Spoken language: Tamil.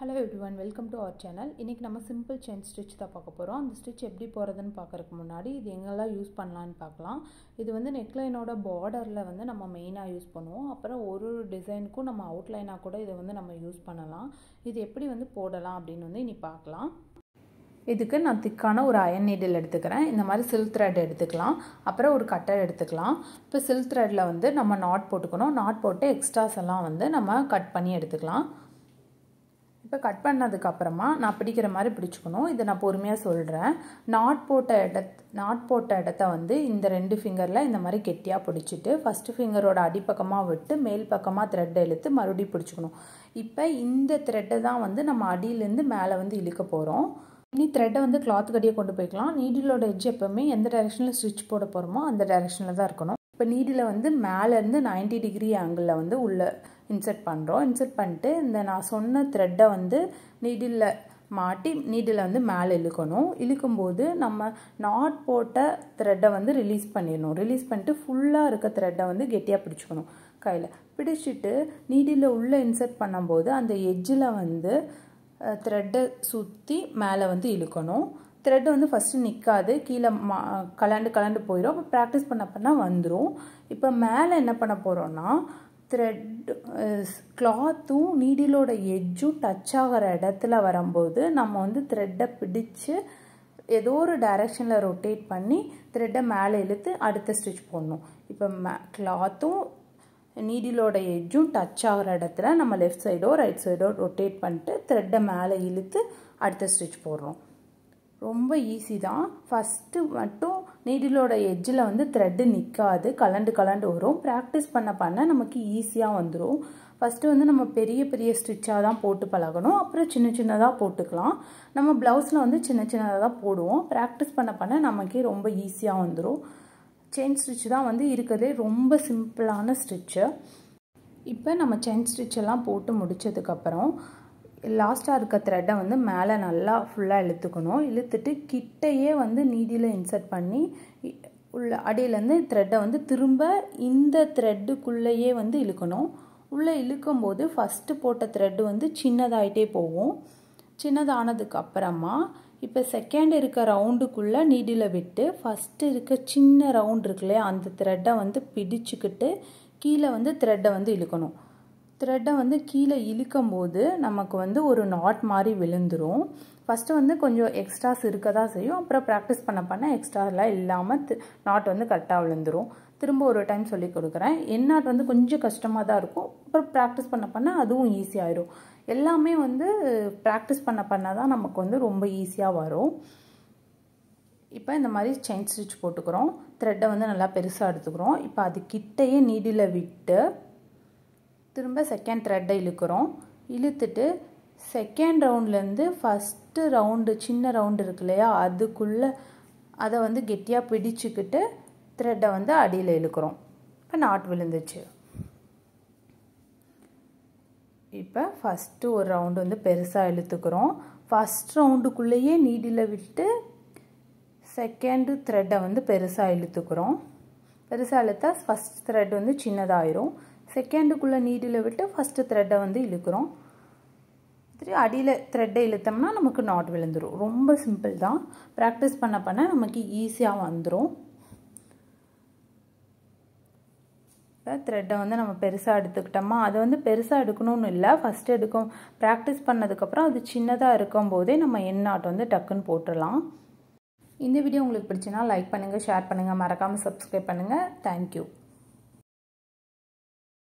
Hello everyone, welcome to our channel. இன்னைக்கு நம்ம simple chain stitch தான் பார்க்க போறோம். அந்த stitch எப்படி போறதுன்னு பார்க்கறதுக்கு முன்னாடி இது எங்கெல்லாம் யூஸ் பண்ணலாம்னு பார்க்கலாம். இது வந்து necklineோட borderல வந்து நம்ம மெயினா யூஸ் பண்ணுவோம். அப்புறம் ஒரு டிசைனுக்கும் நம்ம அவுட்லைனா கூட இத வந்து நம்ம யூஸ் பண்ணலாம். இது எப்படி வந்து போடலாம் அப்படினு வந்து இனி பார்க்கலாம். இதுக்கு நான் திக்கான ஒரு அயன் நீடில் எடுத்துக்கிறேன். இந்த மாதிரி silk thread எடுத்துக்கலாம். அப்புறம் ஒரு கட்டர் எடுத்துக்கலாம். இப்போ silk threadல வந்து நம்ம நாட் போட்டுக்கணும். நாட் போட்டு எக்ஸ்ட்ராஸ் எல்லாம் வந்து நம்ம கட் பண்ணி எடுத்துக்கலாம். இப்போ கட் பண்ணதுக்கு அப்புறமா நான் பிடிக்கிற மாதிரி பிடிச்சுக்கணும். இதை நான் பொறுமையாக சொல்கிறேன். நாட் போட்ட இடத்த வந்து இந்த ரெண்டு ஃபிங்கரில் இந்த மாதிரி கெட்டியாக பிடிச்சிட்டு ஃபஸ்ட்டு ஃபிங்கரோட அடிப்பக்கமாக விட்டு மேல் பக்கமாக த்ரெட்டை இழுத்து மறுபடியும் பிடிச்சிக்கணும். இப்போ இந்த த்ரெட்டை தான் வந்து நம்ம அடியிலேருந்து மேலே வந்து இழுக்க போகிறோம். இனி த்ரெட்டை வந்து கிளாத் கடியை கொண்டு போய்க்கலாம். நீடிலோட எட்ஜ் எப்போவுமே எந்த டைரெக்ஷனில் ஸ்டிச் போட போகிறோமோ அந்த டைரெக்ஷனில் தான் இருக்கணும். இப்போ நீடில் வந்து மேலேருந்து 90 டிகிரி ஆங்கிளில் வந்து உள்ள இன்சர்ட் பண்ணுறோம். இன்சர்ட் பண்ணிட்டு இந்த நான் சொன்ன த்ரெட்டை வந்து நீடில் மாட்டி நீடில் வந்து மேலே இழுக்கணும். இழுக்கும்போது நம்ம நாட் போட்ட த்ரெட்டை வந்து ரிலீஸ் பண்ணிடணும். ரிலீஸ் பண்ணிட்டு ஃபுல்லாக இருக்க த்ரெட்டை வந்து கெட்டியாக பிடிச்சிக்கணும். கையில் பிடிச்சிட்டு நீடில் உள்ளே இன்சர்ட் பண்ணும்போது அந்த எட்ஜில் வந்து த்ரெட்டை சுற்றி மேலே வந்து இழுக்கணும். த்ரெட் வந்து ஃபஸ்ட்டு நிற்காது, கீழே கலண்டு போயிடும். அப்போ ப்ராக்டிஸ் பண்ண வந்துடும். இப்போ மேலே என்ன பண்ண போகிறோன்னா த்ரெட் கிளாத்தும் நீடிலோட எட்ஜும் டச் ஆகிற இடத்துல வரும்போது நம்ம வந்து த்ரெட்டை பிடிச்சு ஏதோ ஒரு டைரெக்ஷனில் ரொட்டேட் பண்ணி த்ரெட்டை மேலே இழுத்து அடுத்த ஸ்டிச் போடணும். இப்போ கிளாத்தும் நீடிலோட எட்ஜும் டச் ஆகிற இடத்துல நம்ம லெஃப்ட் சைடோ ரைட் சைடோ ரொட்டேட் பண்ணிட்டு த்ரெட்டை மேலே இழுத்து அடுத்த ஸ்டிச் போடுறோம். ரொம்ப ஈஸி தான். ஃபஸ்ட்டு மட்டும் நீடிலோட எட்ஜில் வந்து த்ரெட்டு நிற்காது, கலண்டு வரும். ப்ராக்டிஸ் பண்ண நமக்கு ஈஸியாக வந்துடும். ஃபஸ்ட்டு வந்து நம்ம பெரிய ஸ்டிச்சாக தான் போட்டு பழகணும். அப்புறம் சின்னதாக போட்டுக்கலாம். நம்ம ப்ளவுஸில் வந்து சின்னதாக தான் போடுவோம். ப்ராக்டிஸ் பண்ண நமக்கே ரொம்ப ஈஸியாக வந்துடும். செயின் ஸ்டிச் தான் வந்து இருக்கிறதே ரொம்ப சிம்பிளான ஸ்டிச்சு. இப்போ நம்ம செயின் ஸ்டிச்செல்லாம் போட்டு முடித்ததுக்கப்புறம் லாஸ்ட்டாக இருக்க த்ரெட்டை வந்து மேலே நல்லா ஃபுல்லாக இழுத்துக்கணும். இழுத்துட்டு கிட்டையே வந்து நீடியில் இன்சர்ட் பண்ணி உள்ள அடியிலேருந்து த்ரெட்டை வந்து திரும்ப இந்த த்ரெட்டுக்குள்ளேயே வந்து இழுக்கணும். உள்ளே இழுக்கும்போது ஃபஸ்ட்டு போட்ட த்ரெட்டு வந்து சின்னதாகிட்டே போகும். சின்னதானதுக்கு அப்புறமா இப்போ செகண்ட் இருக்க ரவுண்டுக்குள்ளே நீடியில் விட்டு ஃபஸ்ட்டு இருக்க சின்ன ரவுண்ட் இருக்குல்லையா அந்த த்ரெட்டை வந்து பிடிச்சிக்கிட்டு கீழே வந்து த்ரெட்டை வந்து இழுக்கணும். த்ரெட்டை வந்து கீழே இழுக்கும்போது நமக்கு வந்து ஒரு நாட் மாதிரி விழுந்துடும். ஃபஸ்ட்டு வந்து கொஞ்சம் எக்ஸ்ட்ராஸ் இருக்க தான் செய்யும். அப்புறம் ப்ராக்டிஸ் பண்ண எக்ஸ்ட்ராலாம் இல்லாமல் நாட் வந்து கரெக்டாக விழுந்துடும். திரும்ப ஒரு டைம் சொல்லி கொடுக்குறேன். என் நாட் வந்து கொஞ்சம் கஷ்டமாக தான் இருக்கும். அப்புறம் ப்ராக்டிஸ் பண்ண அதுவும் ஈஸியாகிடும். எல்லாமே வந்து ப்ராக்டிஸ் பண்ண தான் நமக்கு வந்து ரொம்ப ஈஸியாக வரும். இப்போ இந்த மாதிரி செயின் ஸ்டிச் போட்டுக்கிறோம். த்ரெட்டை வந்து நல்லா பெருசாக எடுத்துக்கிறோம். இப்போ அது கிட்டையே நீடில் விட்டு திரும்ப செகண்ட் த்ரெட்டை இழுக்கிறோம். இழுத்துட்டு செகண்ட் ரவுண்ட்லேருந்து ஃபஸ்ட்டு ரவுண்டு சின்ன ரவுண்டு இருக்கு இல்லையா அதுக்குள்ளே அதை வந்து கெட்டியாக பிடிச்சிக்கிட்டு த்ரெட்டை வந்து அடியில் இழுக்கிறோம். இப்போ நாட் விழுந்துச்சு. இப்போ ஃபஸ்ட்டு ஒரு ரவுண்டு வந்து பெருசாக இழுத்துக்கிறோம். ஃபஸ்ட் ரவுண்டுக்குள்ளேயே நீடில் விட்டு செகண்டு த்ரெட்டை வந்து பெருசாக இழுத்துக்கிறோம். பெருசாக இழுத்தா ஃபஸ்ட் த்ரெட் வந்து சின்னதாயிரும். செகண்டுக்குள்ளே நீடில் விட்டு ஃபஸ்ட்டு த்ரெட்டை வந்து இழுக்கிறோம். அடியில் த்ரெட்டை இழுத்தோம்னா நமக்கு நாட் விழுந்துடும். ரொம்ப சிம்பிள் தான். ப்ராக்டிஸ் பண்ண நமக்கு ஈஸியாக வந்துடும். த்ரெட்டை வந்து நம்ம பெருசாக எடுத்துக்கிட்டோமா அது வந்து பெருசாக எடுக்கணும்னு இல்லை. ஃபஸ்ட்டு ப்ராக்டிஸ் பண்ணதுக்கப்புறம் அது சின்னதாக இருக்கும் போதே நம்ம என் நாட் வந்து டக்குன்னு போட்டுடலாம். இந்த வீடியோ உங்களுக்கு பிடிச்சினா லைக் பண்ணுங்கள், ஷேர் பண்ணுங்கள், மறக்காமல் சப்ஸ்கிரைப் பண்ணுங்கள். தேங்க்யூ.